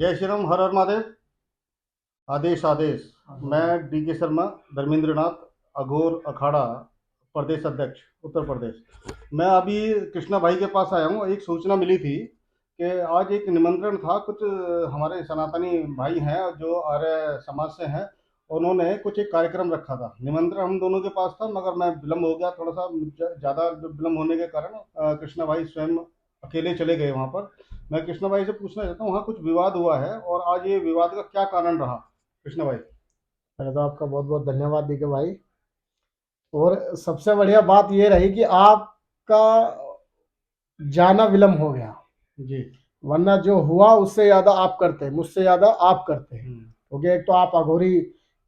जय श्री राम, हर हर महादेव। आदेश आदेश। मैं डी.के. शर्मा, धर्मेंद्र नाथ, अघोर अखाड़ा प्रदेश अध्यक्ष, उत्तर प्रदेश। मैं अभी कृष्णा भाई के पास आया हूँ। एक सूचना मिली थी कि आज एक निमंत्रण था। कुछ हमारे सनातनी भाई हैं जो आर्य समाज से हैं, उन्होंने कुछ एक कार्यक्रम रखा था। निमंत्रण हम दोनों के पास था, मगर मैं विलम्ब हो गया थोड़ा सा। ज़्यादा विलम्ब होने के कारण कृष्णा भाई स्वयं अकेले चले गए वहाँ पर। मैं कृष्णा भाई से पूछना चाहता हूँ, वहाँ कुछ विवाद हुआ है और आज ये विवाद का क्या कारण रहा, कृष्णा भाई? पहले तो आपका बहुत बहुत धन्यवाद दी के भाई। और सबसे बढ़िया बात ये रही कि आपका जाना विलम्ब हो गया, जी। वरना जो हुआ उससे ज्यादा आप करते, मुझसे ज्यादा आप करते हैं। क्योंकि एक तो आप अघोरी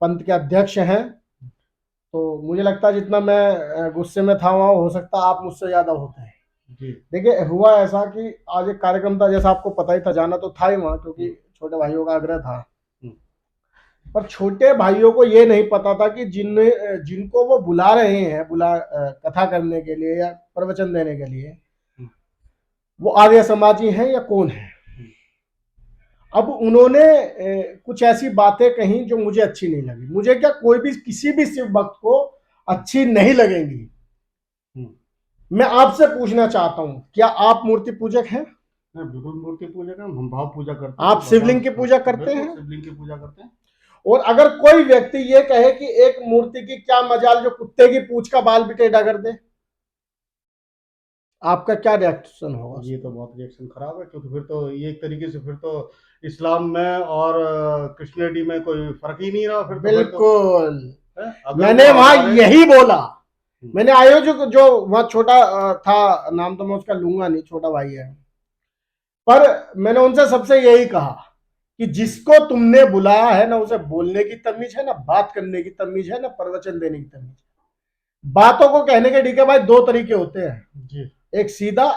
पंथ के अध्यक्ष हैं, तो मुझे लगता है जितना मैं गुस्से में था वहाँ हो सकता है आप मुझसे ज्यादा होते हैं। जी। देखिए, हुआ ऐसा कि आज एक कार्यक्रम था, जैसा आपको पता ही था, जाना तो था ही वहाँ, क्योंकि छोटे भाइयों का आग्रह था। पर छोटे भाइयों को ये नहीं पता था कि जिनको वो बुला रहे हैं, कथा करने के लिए या प्रवचन देने के लिए, वो आर्य समाजी हैं या कौन है। अब उन्होंने कुछ ऐसी बातें कही जो मुझे अच्छी नहीं लगी। मुझे क्या, कोई भी किसी भी शिव भक्त को अच्छी नहीं लगेंगी। मैं आपसे पूछना चाहता हूं, क्या आप मूर्ति पूजक हैं? बिल्कुल मूर्ति पूजक हैं, हम भाव पूजा करते हैं। आप शिवलिंग की पूजा करते हैं? शिवलिंग की पूजा करते हैं। और अगर कोई व्यक्ति ये कहे कि एक मूर्ति की क्या मजाल जो कुत्ते की पूंछ का बाल भी टेढ़ा कर दे, आपका क्या रिएक्शन होगा? ये तो बहुत रिएक्शन खराब है, क्योंकि फिर तो ये एक तरीके से फिर तो इस्लाम में और क्रिश्चियनिटी में कोई फर्क ही नहीं रहा फिर तो। बिल्कुल। अगर मैंने वहां यही बोला। मैंने आयोजक जो वहां छोटा था, नाम तो मैं उसका लूंगा नहीं, छोटा भाई है, पर मैंने उनसे सबसे यही कहा कि जिसको तुमने बुलाया है ना, उसे बोलने की तमीज है ना, बात करने की तमीज है ना, प्रवचन देने की तमीज है। बातों को कहने के, ठीक है भाई, दो तरीके होते हैं जी। एक सीधा,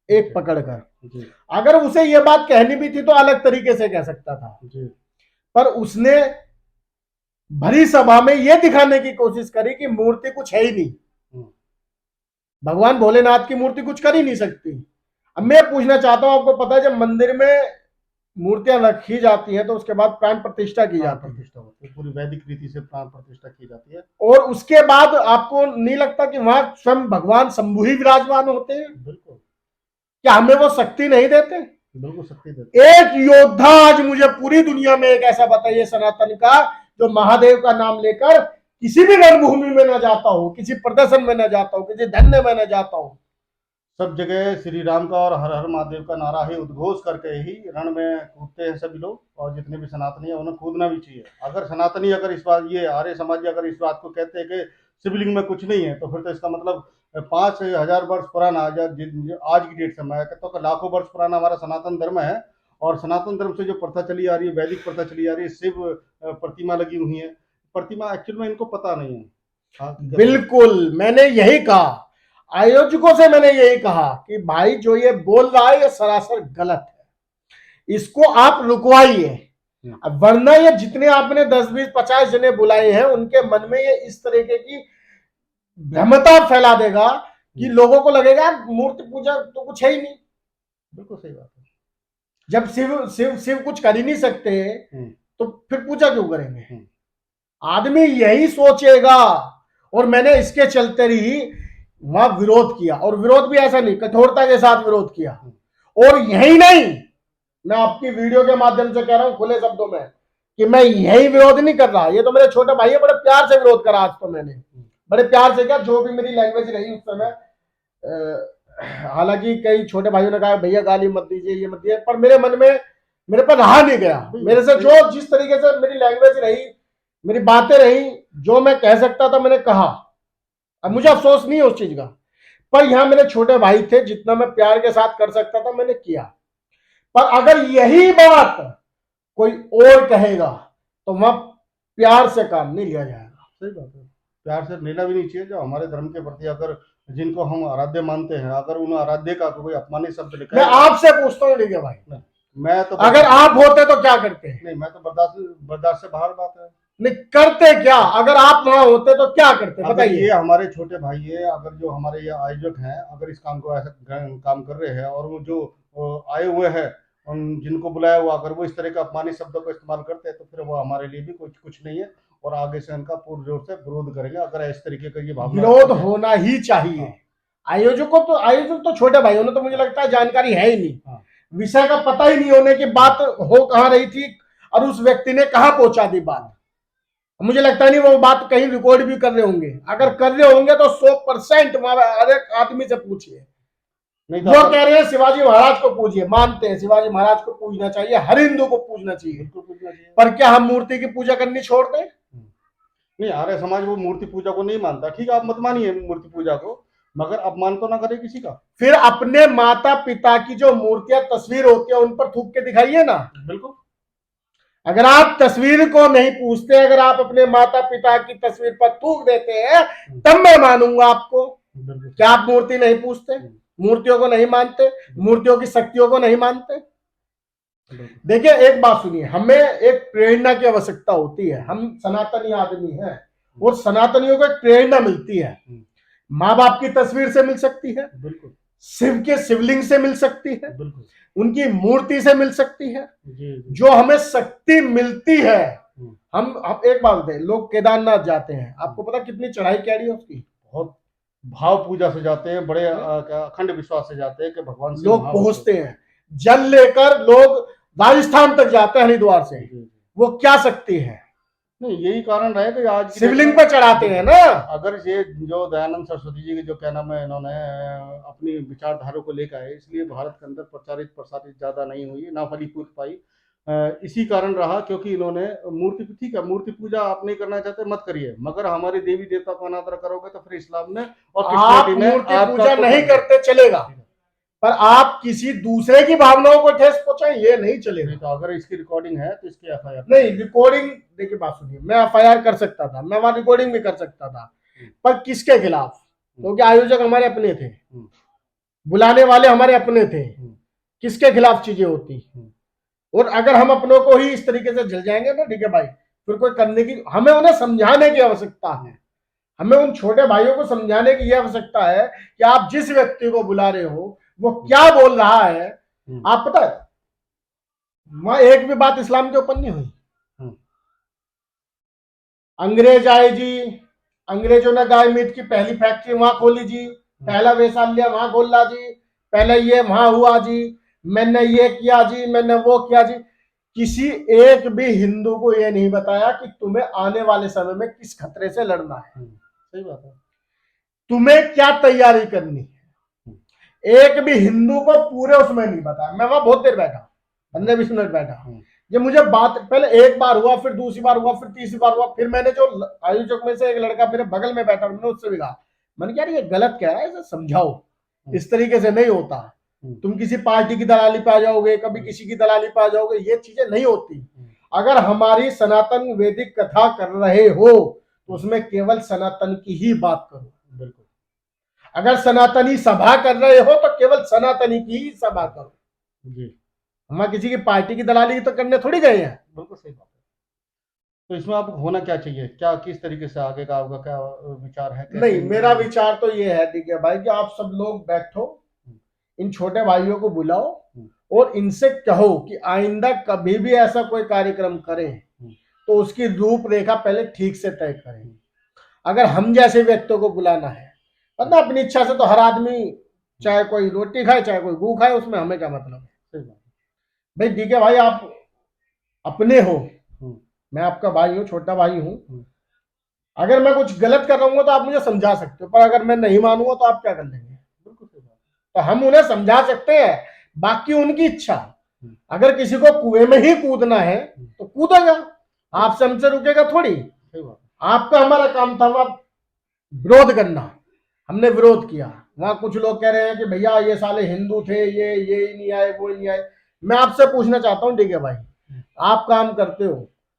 एक पकड़कर। अगर उसे यह बात कहनी भी थी तो अलग तरीके से कह सकता था जी। पर उसने भरी सभा में यह दिखाने की कोशिश करी कि मूर्ति कुछ है ही नहीं, भगवान भोलेनाथ की मूर्ति कुछ कर ही नहीं सकती। अब मैं पूछना चाहता हूं, आपको पता है जब मंदिर में मूर्तियां रखी जाती हैं तो उसके बाद प्राण प्रतिष्ठा की जाती है, पूरी वैदिक रीति से प्राण प्रतिष्ठा की जाती है। और उसके बाद आपको नहीं लगता कि वहां स्वयं भगवान शंभु ही विराजमान होते हैं? बिल्कुल। क्या हमें वो शक्ति नहीं देते? बिल्कुल शक्ति देते। एक योद्धा आज मुझे पूरी दुनिया में एक ऐसा बताइए सनातन का, जो महादेव का नाम लेकर किसी भी रणभूमि में न जाता हो, किसी प्रदर्शन में न जाता हो, किसी धरने में न जाता हो, सब जगह श्री राम का और हर हर महादेव का नारा ही उद्घोष करके ही रण में कूदते हैं सभी लोग। और जितने भी सनातनी है उन्हें कूदना भी चाहिए। अगर सनातनी अगर इस बात, ये आर्य समाज अगर इस बात को कहते हैं कि शिवलिंग में कुछ नहीं है, तो फिर तो इसका मतलब 5,000 वर्ष पुराना, आज की डेट से मैं कहता हूँ लाखों वर्ष पुराना हमारा सनातन धर्म है। और सनातन धर्म से जो प्रथा चली आ रही है, वैदिक प्रथा चली आ रही है, शिव प्रतिमा लगी हुई है। प्रतिमा एक्चुअल में इनको पता नहीं है। बिल्कुल, मैंने यही कहा, आयोजकों से मैंने यही कहा कि भाई जो ये बोल रहा है ये सरासर गलत है, इसको आप रुकवाइए। वरना ये जितने आपने 10-20-50 जने बुलाए हैं, उनके मन में ये इस तरीके की भ्रमता फैला देगा कि लोगों को लगेगा मूर्ति पूजा तो कुछ है ही नहीं। बिल्कुल सही बात है। जब शिव शिव शिव कुछ कर ही नहीं सकते तो फिर पूजा क्यों करेंगे? आदमी यही सोचेगा। और मैंने इसके चलते ही वहां विरोध किया, और विरोध भी ऐसा नहीं, कठोरता के साथ विरोध किया। और यही नहीं, मैं आपकी वीडियो के माध्यम से कह रहा हूं खुले शब्दों में कि मैं यही विरोध नहीं कर रहा, ये तो मेरे छोटे भाई है, बड़े प्यार से विरोध करा आज तो मैंने, बड़े प्यार से। क्या, जो भी मेरी लैंग्वेज रही उस समय, हालांकि कई छोटे भाइयों ने कहा भैया गाली मत दीजिए, ये मत दीजिए, पर मेरे मन में, मेरे पर रहा नहीं गया। मेरे से जो जिस तरीके से मेरी लैंग्वेज रही, मेरी बातें रही, जो मैं कह सकता था मैंने कहा। अब मुझे अफसोस नहीं है उस चीज का, पर यहां मेरे छोटे भाई थे, जितना मैं प्यार के साथ कर सकता था मैंने किया। पर अगर यही बात कोई और कहेगा तो वहां प्यार से काम नहीं लिया जाएगा। सही बात है, प्यार से लेना भी नहीं चाहिए। जो हमारे धर्म के प्रति, अगर जिनको हम आराध्य मानते हैं, अगर उन आराध्य का कोई अपमानित शब्द लिखा मैं आपसे पूछता हूँ, ठीक है भाई, मैं तो अगर आप होते तो क्या करते? नहीं, मैं तो बर्दाश्त से बाहर बात है। नहीं करते क्या? अगर आप वहां होते तो क्या करते, बताइए। ये हमारे छोटे भाई है, अगर जो हमारे ये आयोजक हैं, अगर इस काम को ऐसा काम कर रहे हैं और वो जो आए हुए हैं हम जिनको बुलाया वो अगर वो इस तरह के अपमानित शब्दों को इस्तेमाल करते हैं तो फिर वो हमारे लिए भी कुछ नहीं है, और आगे से उनका पूर्ण जोर से विरोध करेंगे अगर इस तरीके का ये भावना विरोध होना ही चाहिए। हाँ। आयोजक तो छोटे भाई उन्हें तो मुझे लगता है जानकारी है ही नहीं, हाँ। विषय का पता ही नहीं होने की बात हो कहाँ रही थी और उस व्यक्ति ने कहाँ पहुंचा दी बात। मुझे लगता नहीं वो बात कहीं रिकॉर्ड भी कर रहे होंगे, अगर कर रहे होंगे तो 100% हर एक आदमी से पूछिए। नहीं वो कह रहे हैं शिवाजी महाराज को पूजिए, मानते हैं शिवाजी महाराज को पूजना चाहिए, हर हिंदू को पूजना चाहिए, पर क्या हम मूर्ति की पूजा करनी छोड़ दें? नहीं, आर्य समाज वो मूर्ति पूजा को नहीं मानता, ठीक है आप मत मानिए मूर्ति पूजा को, मगर अपमान तो ना करे किसी का। फिर अपने माता पिता की जो मूर्तियां तस्वीर होती है उन पर थूक के दिखाइए ना। बिल्कुल। अगर आप तस्वीर को नहीं पूछते, अगर आप अपने माता पिता की तस्वीर पर थूक देते हैं तब मैं मानूंगा आपको। क्या आप मूर्ति नहीं पूछते, मूर्तियों को नहीं मानते, मूर्तियों की शक्तियों को नहीं मानते? देखिए एक बात सुनिए, हमें एक प्रेरणा की आवश्यकता होती है, हम सनातनी आदमी हैं और सनातनियों को एक प्रेरणा मिलती है। माँ बाप की तस्वीर से मिल सकती है, बिल्कुल, शिव के शिवलिंग से मिल सकती है, बिल्कुल, उनकी मूर्ति से मिल सकती है, जो हमें शक्ति मिलती है। हम एक बात बताएं, लोग केदारनाथ जाते हैं, आपको पता कितनी चढ़ाई कैडी है उसकी? बहुत भाव पूजा से जाते हैं, बड़े अखंड विश्वास से जाते हैं कि भगवान से लोग पहुंचते हैं, जल लेकर लोग राजस्थान तक जाते हैं हरिद्वार से। वो क्या शक्ति है? नहीं, यही कारण रहे कि आज शिवलिंग पर चढ़ाते हैं ना। अगर ये जो दयानंद सरस्वती जी की जो क्या नाम है, इन्होंने अपनी विचारधारा को लेकर आए, इसलिए भारत के अंदर प्रचारित प्रसारित ज्यादा नहीं हुई, ना फली फूट पाई। इसी कारण रहा क्योंकि इन्होंने मूर्ति, ठीक है मूर्ति पूजा आप नहीं करना चाहते मत करिए, मगर हमारे देवी देवता को अनादर करोगे तो फिर इस्लाम ने और आप मूर्ति पूजा नहीं करते चलेगा, पर आप किसी दूसरे की भावनाओं को ठेस पहुंचाएं ये नहीं चलेगा। तो अगर इसकी रिकॉर्डिंग है तो इसकी एफआईआर नहीं, रिकॉर्डिंग देखिए बात सुनिए, मैं एफआईआर कर सकता था, मैं वहां रिकॉर्डिंग भी कर सकता था, पर किसके खिलाफ? क्योंकि आयोजक हमारे अपने थे, बुलाने वाले हमारे अपने थे, किसके खिलाफ चीजें होती? और अगर हम अपनों को ही इस तरीके से जल जाएंगे ना, ठीक है भाई, फिर कोई करने की, हमें उन्हें समझाने की आवश्यकता है, हमें उन छोटे भाइयों को समझाने की यह आवश्यकता है कि आप जिस व्यक्ति को बुला रहे हो वो क्या बोल रहा है। आप पता है वहां एक भी बात इस्लाम के ऊपर नहीं हुई। अंग्रेज आए जी, अंग्रेजों ने गाय मीट की पहली फैक्ट्री वहां खोली जी, पहला वैशाल्य वहां खोला जी, पहले ये वहां हुआ जी, मैंने ये किया जी, मैंने वो किया जी। किसी एक भी हिंदू को यह नहीं बताया कि तुम्हें आने वाले समय में किस खतरे से लड़ना है। सही बात है, तुम्हें क्या तैयारी करनी है, एक भी हिंदू को पूरे उसमें नहीं बताया। मैं वहां बहुत देर बैठा, 15-20 मिनट बैठा, जब मुझे बात पहले एक बार हुआ, फिर दूसरी बार हुआ, फिर तीसरी बार हुआ, फिर मैंने जो आयोजक में से एक लड़का मेरे बगल में बैठा, मैंने उससे भी कहा, मैंने कहा ये गलत कह रहा है, इसे समझाओ, इस तरीके से नहीं होता, तुम किसी पार्टी की दलाली पे आ जाओगे, कभी किसी की दलाली पे आ जाओगे, ये चीजें नहीं होती। अगर हमारी सनातन वैदिक कथा कर रहे हो तो उसमें केवल सनातन की ही बात करो। बिल्कुल, अगर सनातनी सभा कर रहे हो तो केवल सनातनी की ही सभा करो जी, हम किसी की पार्टी की दलाली तो करने थोड़ी गए हैं। बिल्कुल सही बात है। तो इसमें आपको होना क्या चाहिए, क्या किस तरीके से आगे का आपका क्या विचार है? नहीं, मेरा विचार तो ये है ठीक है भाई कि आप सब लोग बैठो, इन छोटे भाइयों को बुलाओ और इनसे कहो कि आइंदा कभी भी ऐसा कोई कार्यक्रम करें तो उसकी रूपरेखा पहले ठीक से तय करें। अगर हम जैसे व्यक्तियों को बुलाना है, पता अपनी इच्छा से तो हर आदमी चाहे कोई रोटी खाए चाहे कोई गू खाए, उसमें हमें क्या मतलब है भाई? ठीक है भाई, आप अपने हो, मैं आपका भाई हूँ, छोटा भाई हूँ, अगर मैं कुछ गलत कर रहा हूँ तो आप मुझे समझा सकते हो, पर अगर मैं नहीं मानूंगा तो आप क्या कर लेंगे? तो हम उन्हें समझा सकते हैं, बाकी उनकी इच्छा। अगर किसी को कुएं में ही कूदना है तो कूदेगा, आपसे हमसे रुकेगा थोड़ी। आपका हमारा काम था वहां विरोध करना, हमने विरोध किया। वहां कुछ लोग कह रहे हैं कि भैया ये साले हिंदू थे, ये नहीं आए, वो नहीं आए। मैं आपसे पूछना चाहता हूँ ठीक है भाई, आप काम करते हो,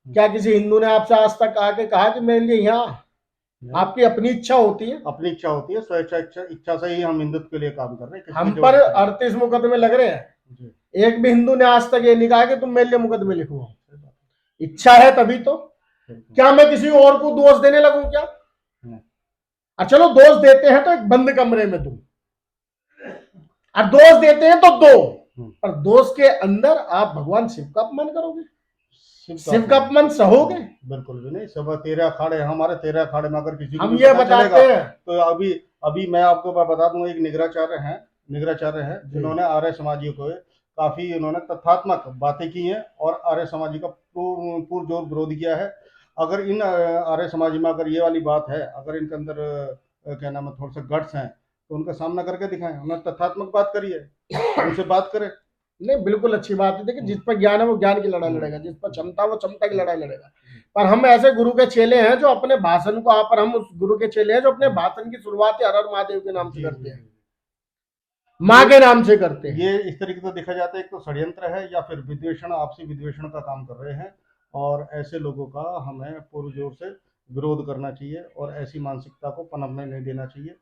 क्या किसी हिंदू ने आपसे आज तक आके कहा कि मेरे लिए यहाँ? आपकी अपनी इच्छा होती है, अपनी इच्छा होती है, स्वेच्छा इच्छा से ही हम हिंदुत्व के लिए काम कर रहे हैं। हम पर 38 मुकदमे लग रहे हैं, एक भी हिंदू ने आज तक ये नहीं कहा कि तुम मेरे लिए मुकदमे लिखो। इच्छा है तभी तो। क्या मैं किसी और को दोष देने लगूं क्या? चलो दोष देते हैं तो एक बंद कमरे में तुम, और दोष देते हैं तो दो, पर दोस्त के अंदर आप भगवान शिव का अपमान करोगे, शिव का अपमान सहोगे? बिल्कुल भी नहीं। सब 13 अखाड़े हैं हमारे, 13 अखाड़े में अगर किसी को हम भी ये पता बताते चलेगा हैं, तो अभी अभी मैं आपको बता दूं, एक निगराचार्य हैं जिन्होंने आर्य समाजियों को काफी उन्होंने तथ्यात्मक बातें की हैं और आर्य समाजी का पुरजोर विरोध किया है। अगर इन आर्य समाजी में अगर ये वाली बात है, अगर इनके अंदर क्या नाम है थोड़ा सा गट्स हैं, तो उनका सामना करके दिखाएं। उन्होंने तथ्यात्मक बात करी है, उनसे बात करें। नहीं बिल्कुल अच्छी बात है। देखिए जिस पर ज्ञान है वो ज्ञान की लड़ाई लड़ेगा, जिस पर क्षमता है वो क्षमता की लड़ाई लड़ेगा। पर हम ऐसे गुरु के चेले हैं जो अपने भाषण को, पर हम उस गुरु के चेले हैं जो अपने भाषण की शुरुआत ही हर हर महादेव के नाम से करते हैं, माँ के नाम से करते हैं। ये इस तरीके से देखा जाता है, एक तो षड्यंत्र है या फिर विद्वेषण, आपसी विद्वेषण का काम कर रहे हैं। और ऐसे लोगों का हमें पुरजोर से विरोध करना चाहिए और ऐसी मानसिकता को पनपने नहीं देना चाहिए।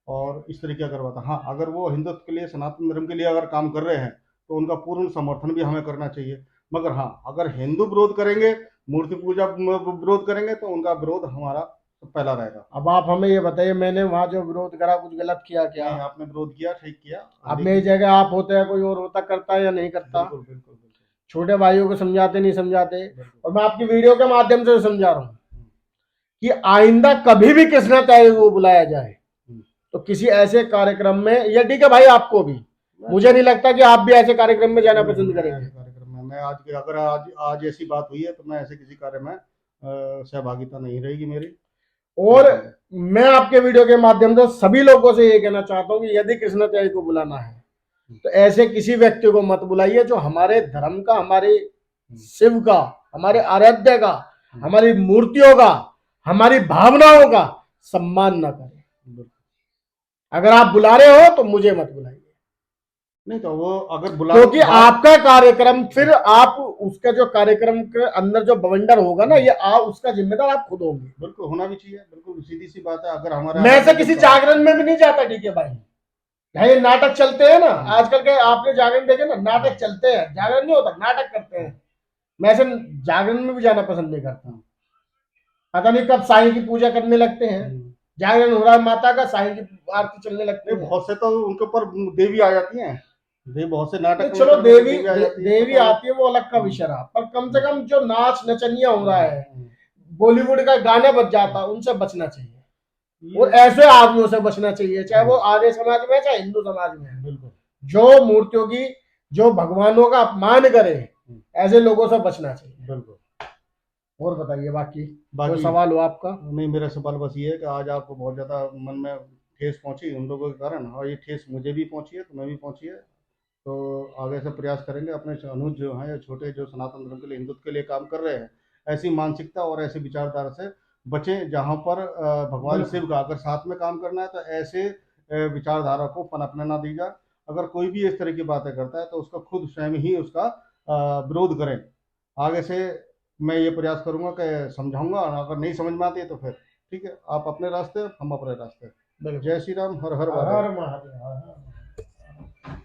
और इस तरीके अगर बात, हाँ अगर वो हिंदुत्व के लिए, सनातन धर्म के लिए अगर काम कर रहे हैं तो उनका पूर्ण समर्थन भी हमें करना चाहिए। मगर हाँ, अगर हिंदू विरोध करेंगे, मूर्ति पूजा विरोध करेंगे, तो उनका विरोध हमारा पहला रहेगा। अब आप हमें ये बताइए, मैंने वहां जो विरोध करा कुछ गलत किया क्या? नहीं, आपने विरोध किया, ठीक किया। अब मेरी जगह आप होते हैं, कोई और होता, करता या नहीं करता? बिल्कुल बिल्कुल बिल्कुल। छोटे भाइयों को समझाते नहीं समझाते। और मैं आपकी वीडियो के माध्यम से समझा रहा हूँ कि आइंदा कभी भी कृष्णा त्यागी को बुलाया जाए तो किसी ऐसे कार्यक्रम में, या ठीक है भाई आपको भी, मुझे नहीं लगता कि आप भी ऐसे कार्यक्रम में जाना पसंद करेंगे। कार्यक्रम में मैं अगर आज ऐसी बात हुई है तो मैं ऐसे किसी कार्य में सहभागिता नहीं रहेगी मेरी। और मैं आपके वीडियो के माध्यम से सभी लोगों से ये कहना चाहता हूँ कि यदि कृष्णा त्यागी को बुलाना है तो ऐसे किसी व्यक्ति को मत बुलाइए जो हमारे धर्म का, हमारे शिव का, हमारे आराध्य का, हमारी मूर्तियों का, हमारी भावनाओं का सम्मान न करे। अगर आप बुला रहे हो तो मुझे मत बुलाइए। नहीं तो वो अगर बुला, क्योंकि आपका कार्यक्रम, फिर आप उसका जो कार्यक्रम के अंदर जो बवंडर होगा ना, ये आप उसका जिम्मेदार आप खुद होंगे। बिल्कुल होना भी चाहिए, बिल्कुल सीधी सी बात है। अगर हमारा, मैं से किसी जागरण में भी नहीं जाता, ठीक है भाई, ये नाटक चलते हैं ना आजकल के, आपने जागरण देखे ना, नाटक चलते हैं, जागरण नहीं होता, नाटक करते हैं। मैं ऐसे जागरण में भी जाना पसंद नहीं करता। पता नहीं कब साईं की पूजा करने लगते हैं, जागरण हो रहा है माता का, साईं की आरती चलने लगती है। बहुत से तो उनके ऊपर देवी आ जाती हैं, बहुत से नाटक। चलो देवी आती है वो अलग का विषय रहा, पर कम से कम जो नाच नचनिया हो रहा है, बॉलीवुड का गाना बज जाता है, उनसे बचना चाहिए। और ऐसे आदमियों से बचना चाहिए, चाहे वो आर्य समाज में है चाहे हिंदू समाज में है, बिल्कुल, जो मूर्तियों की, जो भगवानों का अपमान करे, ऐसे लोगों से बचना चाहिए। बिल्कुल। और बताइए बाकी कोई सवाल हो आपका? नहीं, मेरा सवाल बस ये है कि आज आपको बहुत ज्यादा मन में ठेस पहुंची उन लोगों के कारण, और ये ठेस मुझे भी पहुंची है, तुम्हें भी पहुंची है। तो आगे से प्रयास करेंगे अपने अनुज जो हैं, या छोटे जो सनातन धर्म के लिए, हिंदुत्व के लिए काम कर रहे हैं, ऐसी मानसिकता और ऐसी विचारधारा से बचें जहां पर भगवान शिव का अगर साथ में काम करना है तो ऐसे विचारधारा को पनपने ना दी जाए। अगर कोई भी इस तरह की बातें करता है तो उसका खुद स्वयं ही उसका विरोध करें। आगे से मैं ये प्रयास करूंगा कि समझाऊंगा, और अगर नहीं समझ में आती है तो फिर ठीक है, आप अपने रास्ते, हम अपने रास्ते। जय श्री राम, हर हर महादेव।